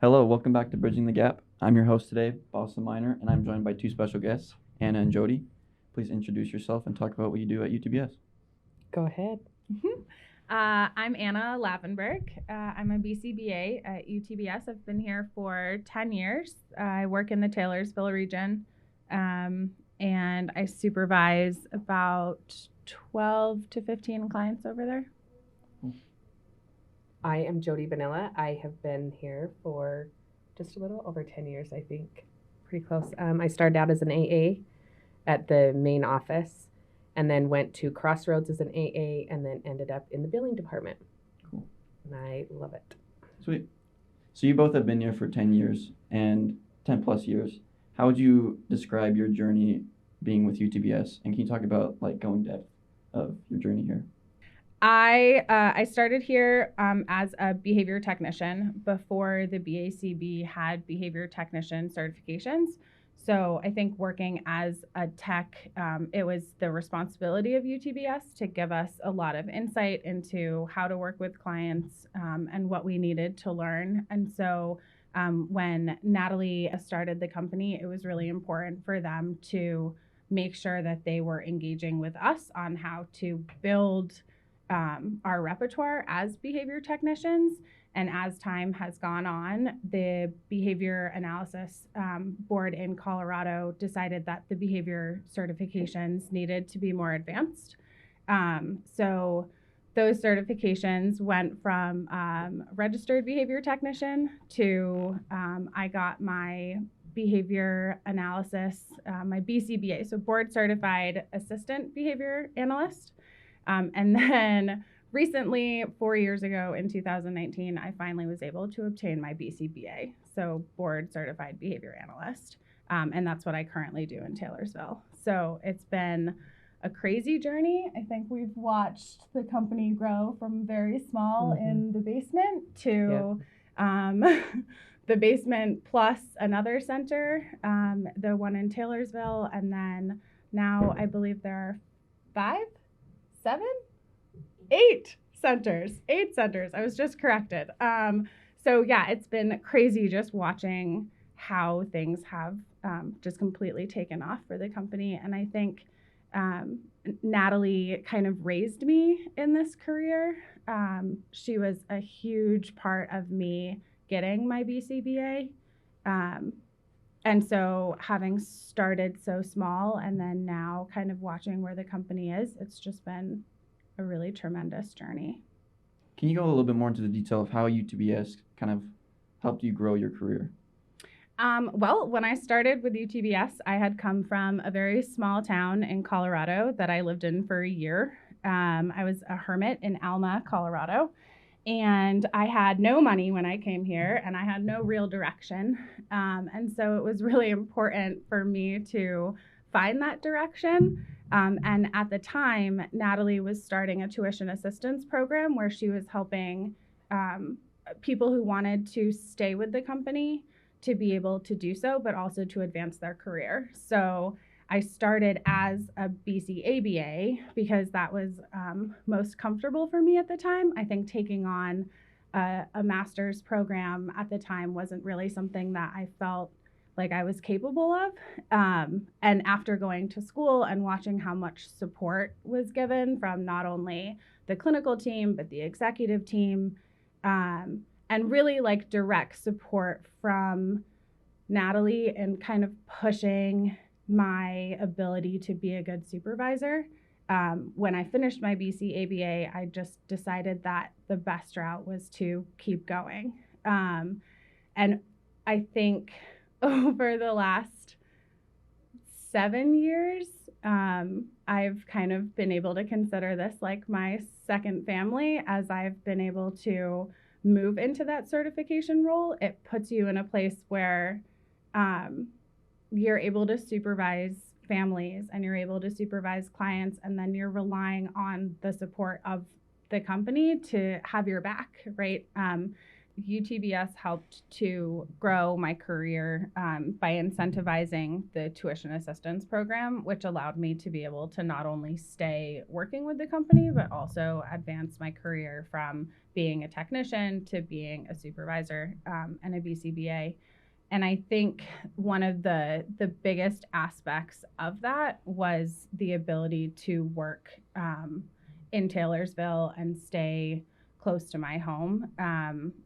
Hello, welcome back to Bridging the Gap. I'm your host today, Boston Miner, and I'm joined by two special guests, Anna and Jodi. Please introduce yourself and talk about what you do at UTBS. Go ahead. I'm Anna Lavenberg. I'm a BCBA at UTBS. I've been here for 10 years. I work in the Taylorsville region, and I supervise about 12 to 15 clients over there. I am Jodi Bonella. I have been here for just a little over 10 years, I think. Pretty close. I started out as an AA at the main office and then went to Crossroads as an AA and then ended up in the billing department. Cool. And I love it. Sweet. So you both have been here for 10 years and 10 plus years. How would you describe your journey being with UTBS? And can you talk about going depth of your journey here? I started here as a behavior technician before the BACB had behavior technician certifications. So I think working as a tech, it was the responsibility of UTBS to give us a lot of insight into how to work with clients and what we needed to learn. And so when Natalie started the company, it was really important for them to make sure that they were engaging with us on how to build our repertoire as behavior technicians. And as time has gone on, the behavior analysis board in Colorado decided that the behavior certifications needed to be more advanced. So those certifications went from registered behavior technician to I got my behavior analysis, my BCBA, so board certified assistant behavior analyst. And then recently, 4 years ago in 2019, I finally was able to obtain my BCBA, so board certified behavior analyst. And that's what I currently do in Taylorsville. So it's been a crazy journey. I think we've watched the company grow from very small in the basement to the basement plus another center, the one in Taylorsville. And then now I believe there are 8 centers. I was just corrected. So yeah, it's been crazy just watching how things have just completely taken off for the company. And I think Natalie kind of raised me in this career. She was a huge part of me getting my BCBA. And so having started so small and then now kind of watching where the company is, it's just been a really tremendous journey. Can you go a little bit more into the detail of how UTBS kind of helped you grow your career? Well, when I started with UTBS, I had come from a very small town in Colorado that I lived in for a year. I was a hermit in Alma, Colorado. And I had no money when I came here, and I had no real direction. And so it was really important for me to find that direction. And at the time, Natalie was starting a tuition assistance program where she was helping people who wanted to stay with the company to be able to do so, but also to advance their career. So I started as a BCABA because that was most comfortable for me at the time. I think taking on a master's program at the time wasn't really something that I felt like I was capable of. And after going to school and watching how much support was given from not only the clinical team, but the executive team, and really direct support from Natalie and kind of pushing my ability to be a good supervisor. When I finished my BCABA, I just decided that the best route was to keep going. And I think over the last 7 years, I've kind of been able to consider this like my second family as I've been able to move into that certification role. It puts you in a place where you're able to supervise families and you're able to supervise clients, and then you're relying on the support of the company to have your back, right? UTBS helped to grow my career by incentivizing the tuition assistance program, which allowed me to be able to not only stay working with the company, but also advance my career from being a technician to being a supervisor and a BCBA. And I think one of the biggest aspects of that was the ability to work in Taylorsville and stay close to my home.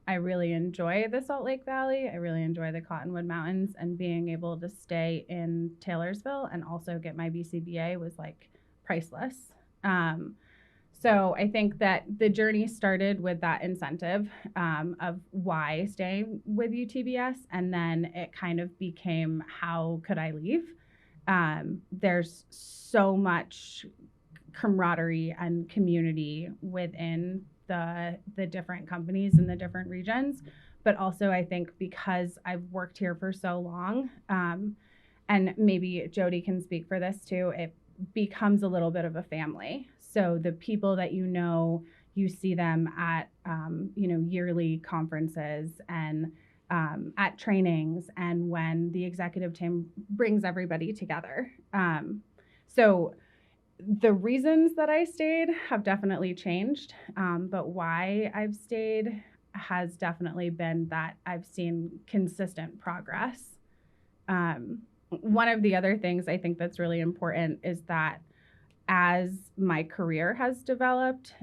I really enjoy the Salt Lake Valley. I really enjoy the Cottonwood Mountains, and being able to stay in Taylorsville and also get my BCBA was like priceless. So I think that the journey started with that incentive of why staying with UTBS, and then it kind of became, how could I leave? There's so much camaraderie and community within the different companies in the different regions, but also I think because I've worked here for so long, and maybe Jodi can speak for this too, it becomes a little bit of a family. So the people that you see them at yearly conferences and at trainings, and when the executive team brings everybody together. So the reasons that I stayed have definitely changed, but why I've stayed has definitely been that I've seen consistent progress. One of the other things I think that's really important is that as my career has developed,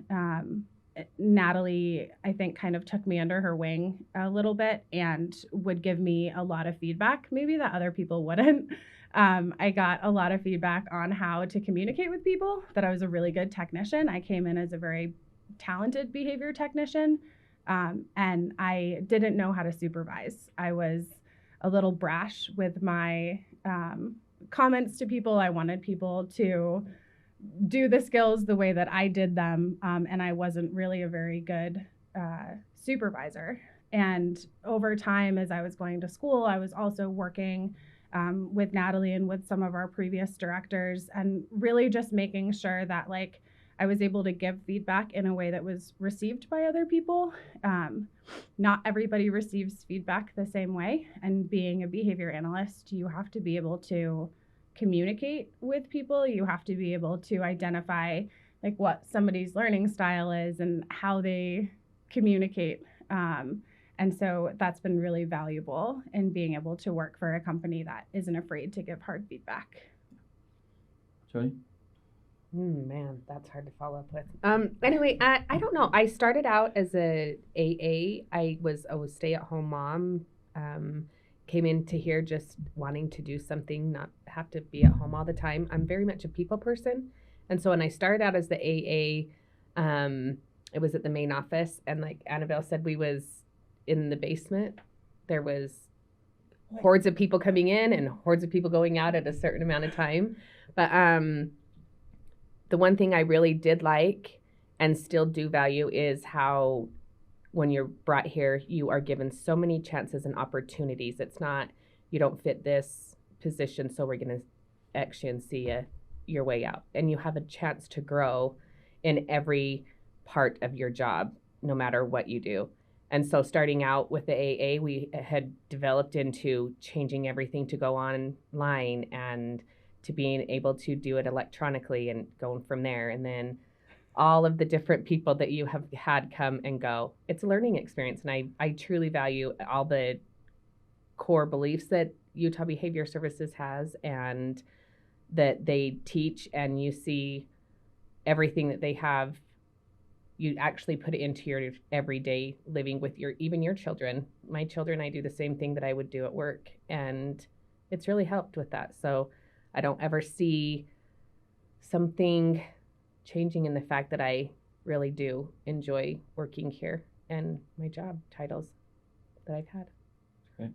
Natalie, I think, kind of took me under her wing a little bit and would give me a lot of feedback, maybe that other people wouldn't. I got a lot of feedback on how to communicate with people, that I was a really good technician. I came in as a very talented behavior technician, and I didn't know how to supervise. I was a little brash with my comments to people. I wanted people to do the skills the way that I did them, and I wasn't really a very good supervisor. And over time, as I was going to school, I was also working with Natalie and with some of our previous directors, and really just making sure that I was able to give feedback in a way that was received by other people. Not everybody receives feedback the same way, and being a behavior analyst, you have to be able to communicate with people. You have to be able to identify what somebody's learning style is and how they communicate. And so that's been really valuable in being able to work for a company that isn't afraid to give hard feedback. Jodi? Man, that's hard to follow up with. Anyway, I don't know. I started out as a AA. I was a stay-at-home mom. Came into here just wanting to do something, not have to be at home all the time. I'm very much a people person. And so when I started out as the AA, it was at the main office. And like Annabelle said, we was in the basement. There was hordes of people coming in and hordes of people going out at a certain amount of time. But the one thing I really did like and still do value is how when you're brought here, you are given so many chances and opportunities. It's not, you don't fit this position, so we're going to X you and see your way out. And you have a chance to grow in every part of your job, no matter what you do. And so starting out with the AA, we had developed into changing everything to go online and to being able to do it electronically and going from there. And then all of the different people that you have had come and go. It's a learning experience, and I truly value all the core beliefs that Utah Behavior Services has and that they teach, and you see everything that they have. You actually put it into your everyday living with even your children. My children, I do the same thing that I would do at work, and it's really helped with that. So I don't ever see something changing in the fact that I really do enjoy working here and my job titles that I've had. Great.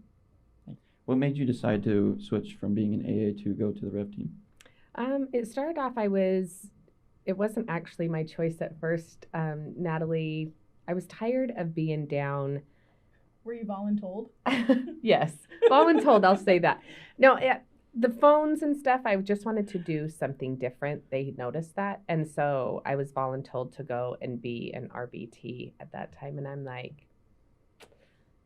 What made you decide to switch from being an AA to go to the Rev team? It started off, it wasn't actually my choice at first. Natalie, I was tired of being down. Were you voluntold? Yes, voluntold, I'll say that. No, the phones and stuff, I just wanted to do something different. They noticed that. And so I was voluntold to go and be an RBT at that time. And I'm like,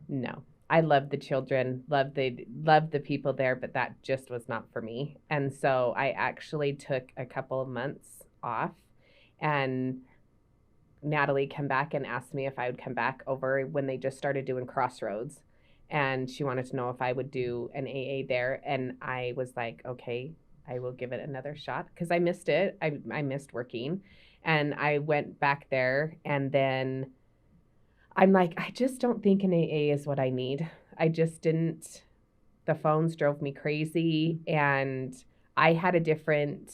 No. I love the children, love the people there, but that just was not for me. And so I actually took a couple of months off, and Natalie came back and asked me if I would come back over when they just started doing Crossroads. And she wanted to know if I would do an AA there. And I was like, okay, I will give it another shot because I missed it. I missed working. And I went back there, and then I'm like, I just don't think an AA is what I need. I just didn't. The phones drove me crazy, and I had a different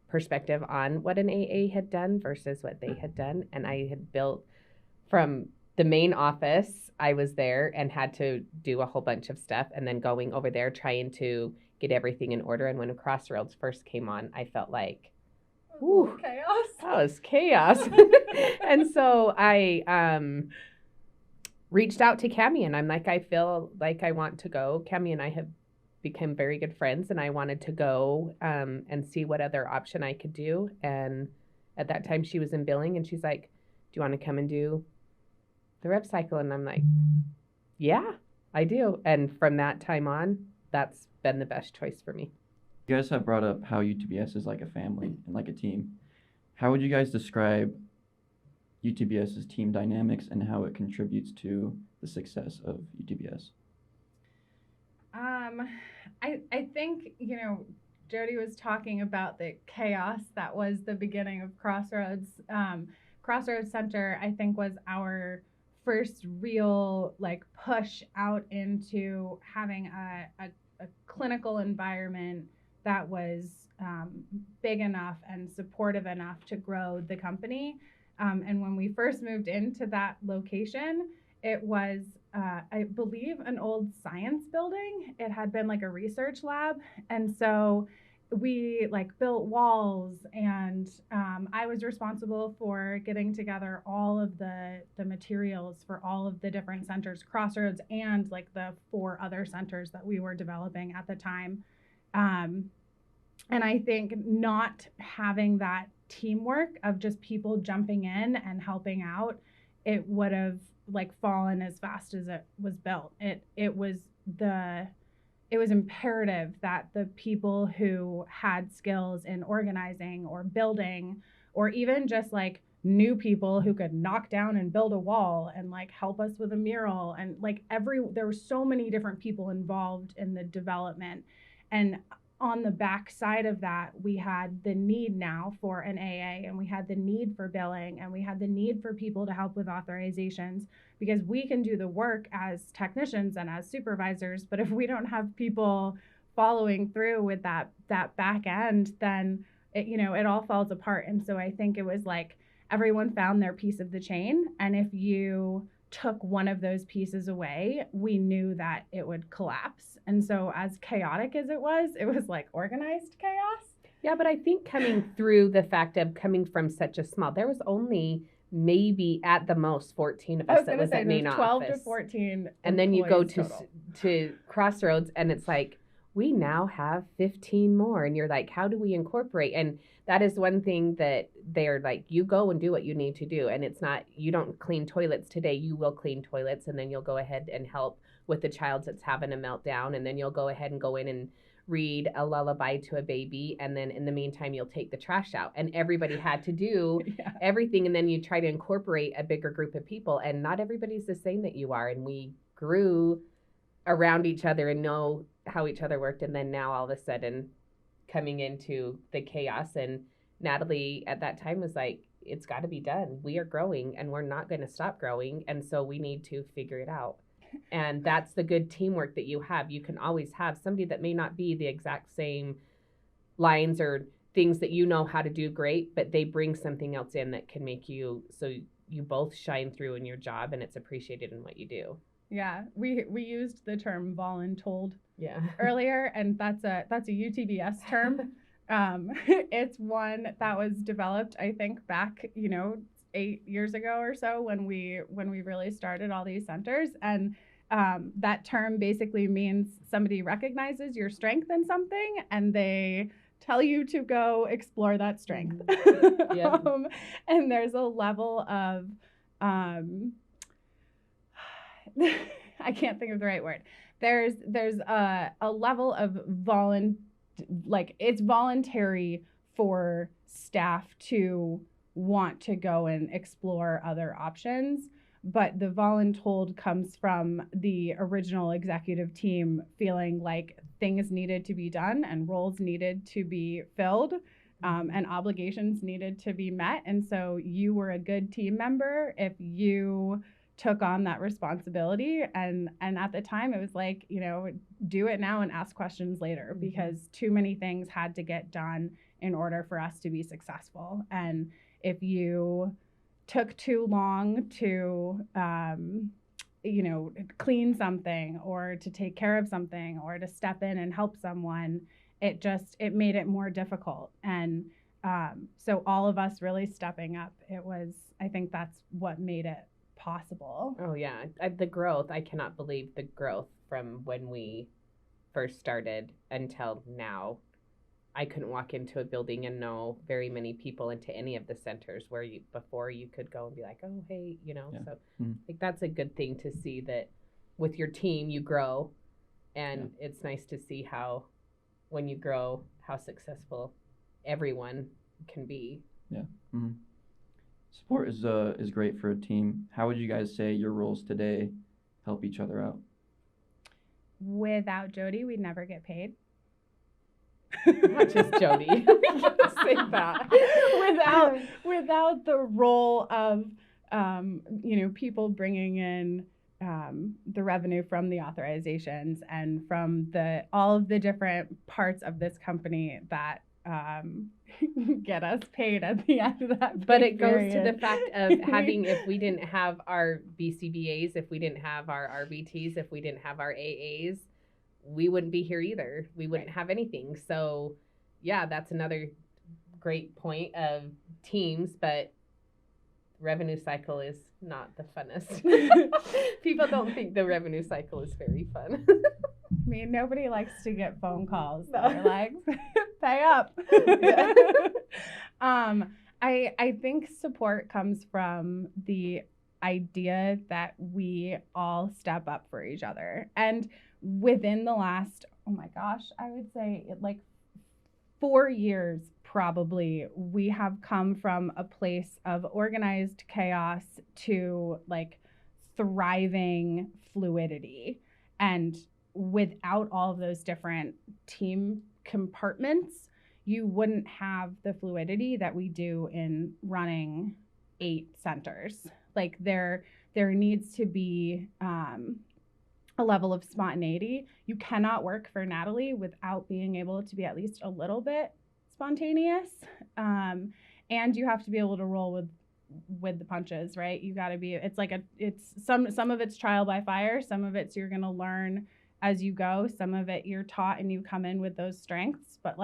perspective on what an AA had done versus what they had done. And I had built from the main office. I was there and had to do a whole bunch of stuff, and then going over there trying to get everything in order. And when Crossroads first came on, I felt like, ooh, chaos. That was chaos. And so I reached out to Cammie, and I'm like, I feel like I want to go. Cammie and I have become very good friends, and I wanted to go and see what other option I could do. And at that time she was in billing, and she's like, do you want to come and do the rev cycle? And I'm like, yeah, I do. And from that time on, that's been the best choice for me. You guys have brought up how UTBS is like a family and like a team. How would you guys describe UTBS's team dynamics and how it contributes to the success of UTBS? I think, Jodi was talking about the chaos that was the beginning of Crossroads. Crossroads Center, I think, was our first real push out into having a clinical environment that was big enough and supportive enough to grow the company. And when we first moved into that location, it was, I believe, an old science building. It had been like a research lab. And so we built walls, and I was responsible for getting together all of the materials for all of the different centers, Crossroads, and the 4 other centers that we were developing at the time. And I think not having that teamwork of just people jumping in and helping out, it would have fallen as fast as it was built. It was imperative that the people who had skills in organizing or building, or even just new people who could knock down and build a wall and help us with a mural, and there were so many different people involved in the development. And on the back side of that, we had the need now for an AA, and we had the need for billing, and we had the need for people to help with authorizations, because we can do the work as technicians and as supervisors, but if we don't have people following through with that back end, then it all falls apart. And so I think it was everyone found their piece of the chain, and if you took one of those pieces away, we knew that it would collapse. And so as chaotic as it was organized chaos. Yeah, but I think coming through the fact of coming from such a small, there was only maybe at the most 14 of us that was at main office. 12 to 14. And then you go to Crossroads, and it's we now have 15 more. And you're how do we incorporate? And that is one thing that they're you go and do what you need to do. And it's not, you don't clean toilets today, you will clean toilets, and then you'll go ahead and help with the child that's having a meltdown. And then you'll go ahead and go in and read a lullaby to a baby. And then in the meantime, you'll take the trash out. And everybody had to do everything. And then you try to incorporate a bigger group of people. And not everybody's the same that you are. And we grew around each other and know how each other worked. And then now all of a sudden coming into the chaos, and Natalie at that time was it's got to be done. We are growing, and we're not going to stop growing. And so we need to figure it out. And that's the good teamwork that you have. You can always have somebody that may not be the exact same lines or things that you know how to do great, but they bring something else in that can make you, so you both shine through in your job, and it's appreciated in what you do. Yeah, we used the term voluntold yeah. earlier, and that's a UTBS term. It's one that was developed, I think, back 8 years ago or so when we really started all these centers, and that term basically means somebody recognizes your strength in something and they tell you to go explore that strength. Yeah. And there's a level of I can't think of the right word. There's a level of it's voluntary for staff to want to go and explore other options, but the voluntold comes from the original executive team feeling like things needed to be done and roles needed to be filled, and obligations needed to be met. And so you were a good team member if you took on that responsibility. And at the time it was like, do it now and ask questions later, because too many things had to get done in order for us to be successful. And if you took too long to, clean something or to take care of something or to step in and help someone, it made it more difficult. And so all of us really stepping up, I think that's what made it possible. Oh yeah. The growth, I cannot believe the growth from when we first started until now. I couldn't walk into a building and know very many people into any of the centers where before you could go and be like, oh, hey, so like that's a good thing to see that with your team, you grow. And it's nice to see how, when you grow, how successful everyone can be. Yeah. Mm-hmm. Support is great for a team. How would you guys say your roles today help each other out? Without Jodi, we'd never get paid. Not just Jodi. Say that. Without the role of people bringing in the revenue from the authorizations and from all of the different parts of this company that get us paid at the end of that. But it goes to the fact of having, if we didn't have our BCBAs, if we didn't have our RBTs, if we didn't have our AAs, we wouldn't be here either. We wouldn't have anything. So yeah, that's another great point of teams, but revenue cycle is not the funnest. People don't think the revenue cycle is very fun. I mean, nobody likes to get phone calls. They're like, pay up. I think support comes from the idea that we all step up for each other. And within the last, I would say 4 years probably, we have come from a place of organized chaos to thriving fluidity. And without all of those different team compartments, you wouldn't have the fluidity that we do in running 8 centers. There needs to be a level of spontaneity. You cannot work for Natalie without being able to be at least a little bit spontaneous. And you have to be able to roll with the punches, right? You got to be, some of it's trial by fire. Some of it's you're going to learn as you go. Some of it you're taught and you come in with those strengths, but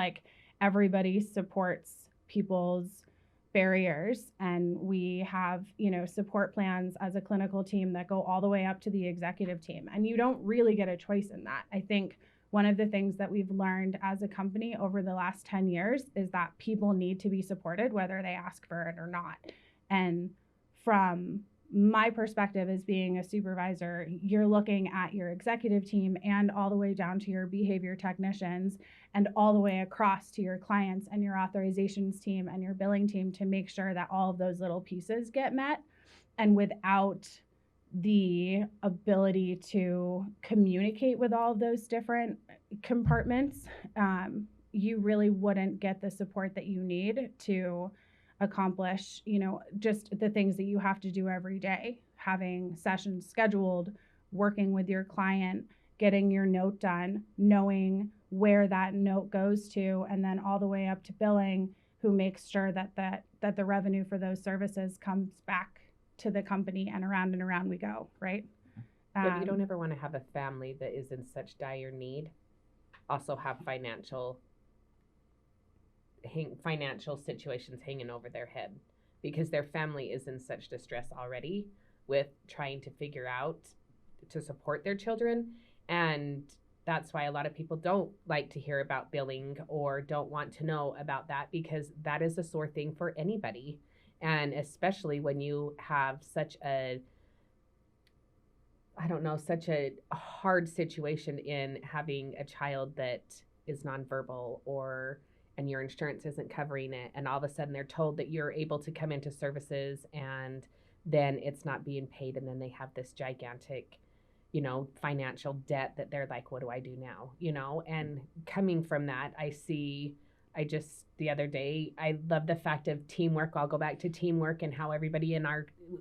everybody supports people's barriers, and we have support plans as a clinical team that go all the way up to the executive team, and you don't really get a choice in that. I think one of the things that we've learned as a company over the last 10 years is that people need to be supported whether they ask for it or not. And from my perspective as being a supervisor, you're looking at your executive team and all the way down to your behavior technicians and all the way across to your clients and your authorizations team and your billing team to make sure that all of those little pieces get met. And without the ability to communicate with all of those different compartments, you really wouldn't get the support that you need to accomplish, just the things that you have to do every day, having sessions scheduled, working with your client, getting your note done, knowing where that note goes to, and then all the way up to billing, who makes sure that the revenue for those services comes back to the company, and around we go, right? But you don't ever want to have a family that is in such dire need also have financial situations hanging over their head, because their family is in such distress already with trying to figure out to support their children. And that's why a lot of people don't like to hear about billing or don't want to know about that, because that is a sore thing for anybody. And especially when you have such a I don't know, such a hard situation in having a child that is nonverbal and your insurance isn't covering it. And all of a sudden they're told that you're able to come into services and then it's not being paid. And then they have this gigantic, financial debt that they're like, what do I do now? And coming from that, the other day, I love the fact of teamwork. I'll go back to teamwork and how everybody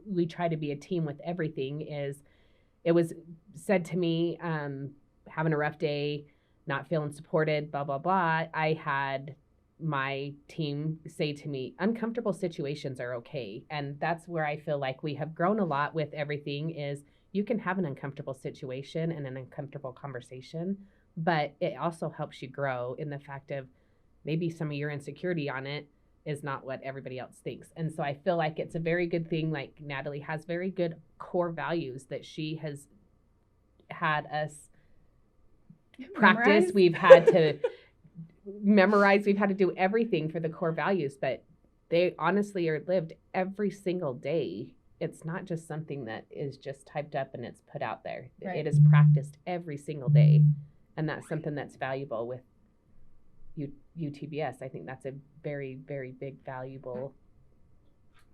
we try to be a team with everything. It was said to me, having a rough day, not feeling supported, blah, blah, blah. I had my team say to me, uncomfortable situations are okay. And that's where I feel like we have grown a lot with everything is you can have an uncomfortable situation and an uncomfortable conversation, but it also helps you grow in the fact of maybe some of your insecurity on it is not what everybody else thinks. And so I feel like it's a very good thing. Like Natalie has very good core values that she has had us practice. Memorize. We've had to memorize. We've had to do everything for the core values, but they honestly are lived every single day. It's not just something that is just typed up and it's put out there. Right. It is practiced every single day. And that's something that's valuable with UTBS. I think that's a very, very big, valuable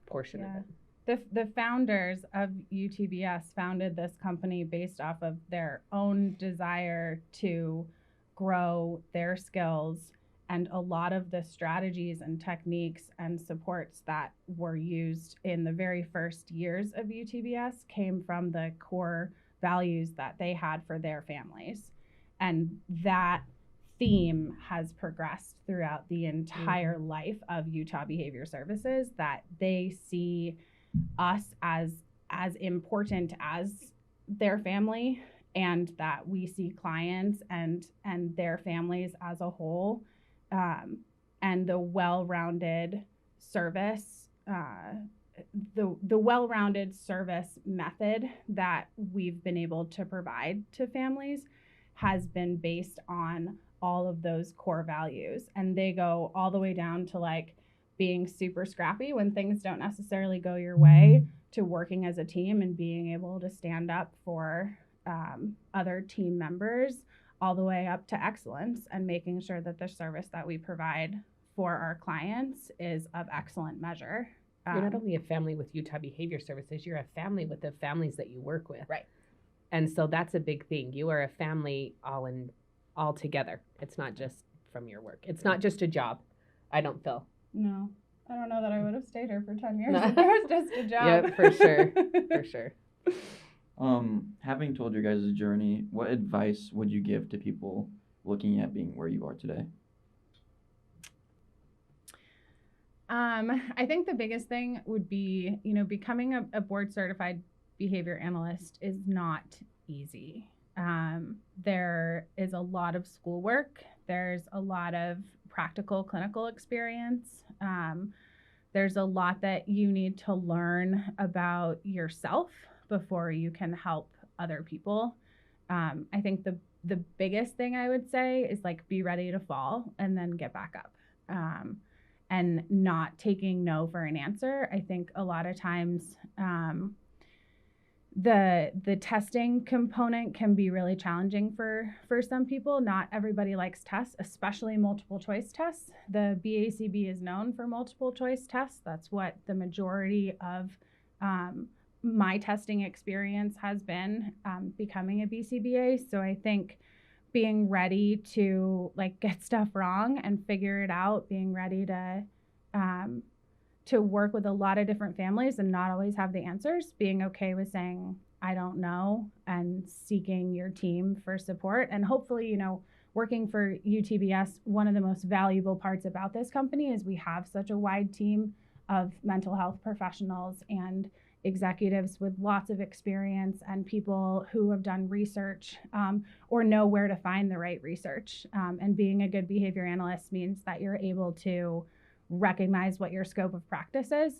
portion of it. The founders of UTBS founded this company based off of their own desire to grow their skills, and a lot of the strategies and techniques and supports that were used in the very first years of UTBS came from the core values that they had for their families. And that theme has progressed throughout the entire life of Utah Behavior Services, that they see us as important as their family, and that we see clients and their families as a whole, and the well-rounded service, the well-rounded service method that we've been able to provide to families has been based on all of those core values. And they go all the way down to like being super scrappy when things don't necessarily go your way, to working as a team and being able to stand up for other team members, all the way up to excellence and making sure that the service that we provide for our clients is of excellent measure. You're not only a family with Utah Behavior Services, you're a family with the families that you work with. Right. And so that's a big thing. You are a family all together. It's not just from your work. It's not just a job, I don't feel. No, I don't know that I would have stayed here for 10 years if it was just a job. Yeah, for sure. For sure. Having told your guys' journey, what advice would you give to people looking at being where you are today? I think the biggest thing would be, becoming a board certified behavior analyst is not easy. There is a lot of schoolwork. There's a lot of practical clinical experience. There's a lot that you need to learn about yourself before you can help other people. I think the biggest thing I would say is like, be ready to fall and then get back up. And not taking no for an answer. I think a lot of times the testing component can be really challenging for some people. Not everybody likes tests, especially multiple choice tests. The BACB is known for multiple choice tests. That's what the majority of my testing experience has been, becoming a BCBA. So I think being ready to get stuff wrong and figure it out, being ready to work with a lot of different families and not always have the answers, being okay with saying, I don't know, and seeking your team for support. And hopefully, working for UTBS, one of the most valuable parts about this company is we have such a wide team of mental health professionals and executives with lots of experience and people who have done research or know where to find the right research. And being a good behavior analyst means that you're able to recognize what your scope of practice is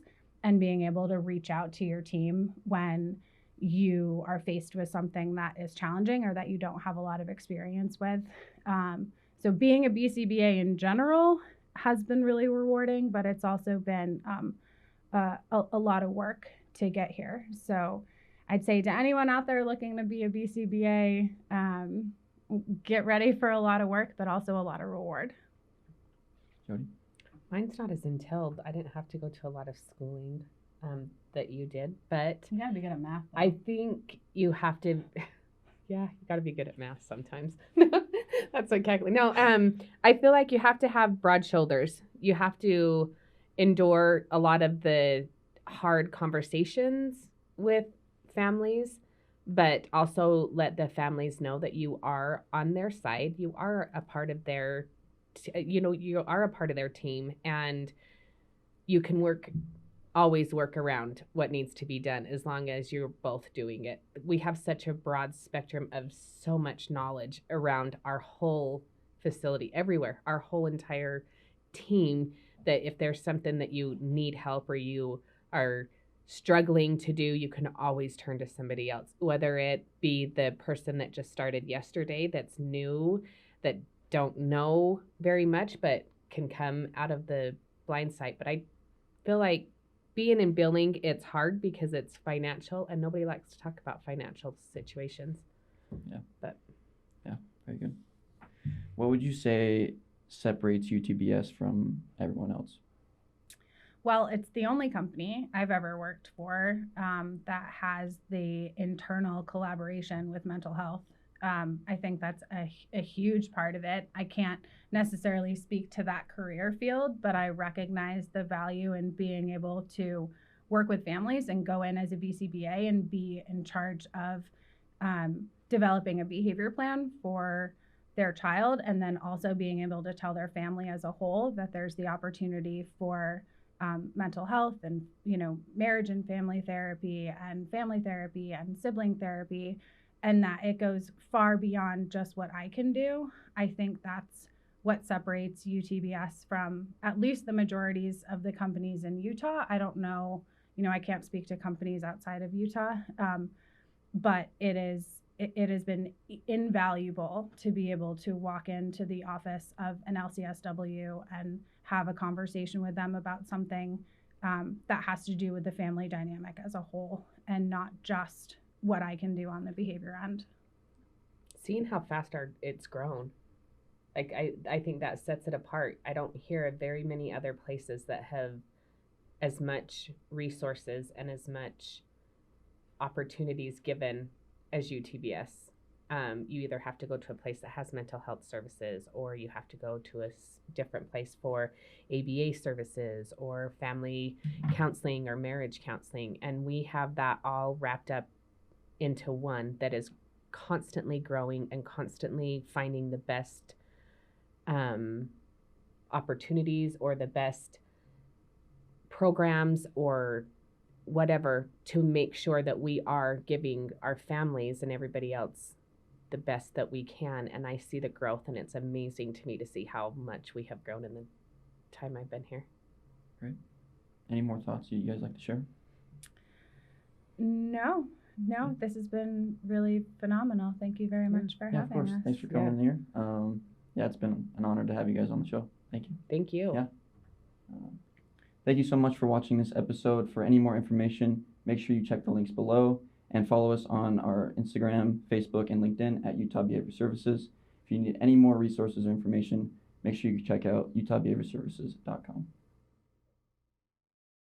and being able to reach out to your team when you are faced with something that is challenging or that you don't have a lot of experience with. So being a BCBA in general has been really rewarding, but it's also been a lot of work to get here. So I'd say to anyone out there looking to be a BCBA, get ready for a lot of work, but also a lot of reward. Jodi? Mine's not as entailed. I didn't have to go to a lot of schooling that you did, but You gotta be good at math, though. I think you have to, yeah, you got to be good at math sometimes. That's what calculating. No, I feel like you have to have broad shoulders. You have to endure a lot of the hard conversations with families, but also let the families know that you are on their side. You are a part of their, you are a part of their team, and you can always work around what needs to be done as long as you're both doing it. We have such a broad spectrum of so much knowledge around our whole facility, everywhere, our whole entire team, that if there's something that you need help or you are struggling to do, you can always turn to somebody else, whether it be the person that just started yesterday, that's new, that don't know very much, but can come out of the blind sight. But I feel like being in billing, it's hard because it's financial, and nobody likes to talk about financial situations. Yeah. But yeah, very good. What would you say separates UTBS from everyone else? Well, it's the only company I've ever worked for that has the internal collaboration with mental health. I think that's a huge part of it. I can't necessarily speak to that career field, but I recognize the value in being able to work with families and go in as a BCBA and be in charge of developing a behavior plan for their child, and then also being able to tell their family as a whole that there's the opportunity for mental health and, marriage and family therapy and sibling therapy, and that it goes far beyond just what I can do. I think that's what separates UTBS from at least the majorities of the companies in Utah. I don't know, I can't speak to companies outside of Utah, but it has been invaluable to be able to walk into the office of an LCSW and have a conversation with them about something that has to do with the family dynamic as a whole, and not just what I can do on the behavior end. Seeing how fast it's grown, like I think that sets it apart. I don't hear of very many other places that have as much resources and as much opportunities given as UTBS. You either have to go to a place that has mental health services, or you have to go to a different place for ABA services or family counseling or marriage counseling. And we have that all wrapped up into one that is constantly growing and constantly finding the best opportunities or the best programs or whatever to make sure that we are giving our families and everybody else the best that we can. And I see the growth, and it's amazing to me to see how much we have grown in the time I've been here. Great. Any more thoughts you guys like to share? No, this has been really phenomenal. Thank you very much for having us. Of course. Thanks for coming here. It's been an honor to have you guys on the show. Thank you. Thank you. Yeah. Thank you so much for watching this episode. For any more information, make sure you check the links below and follow us on our Instagram, Facebook, and LinkedIn at Utah Behavior Services. If you need any more resources or information, make sure you check out utahbehaviorservices.com.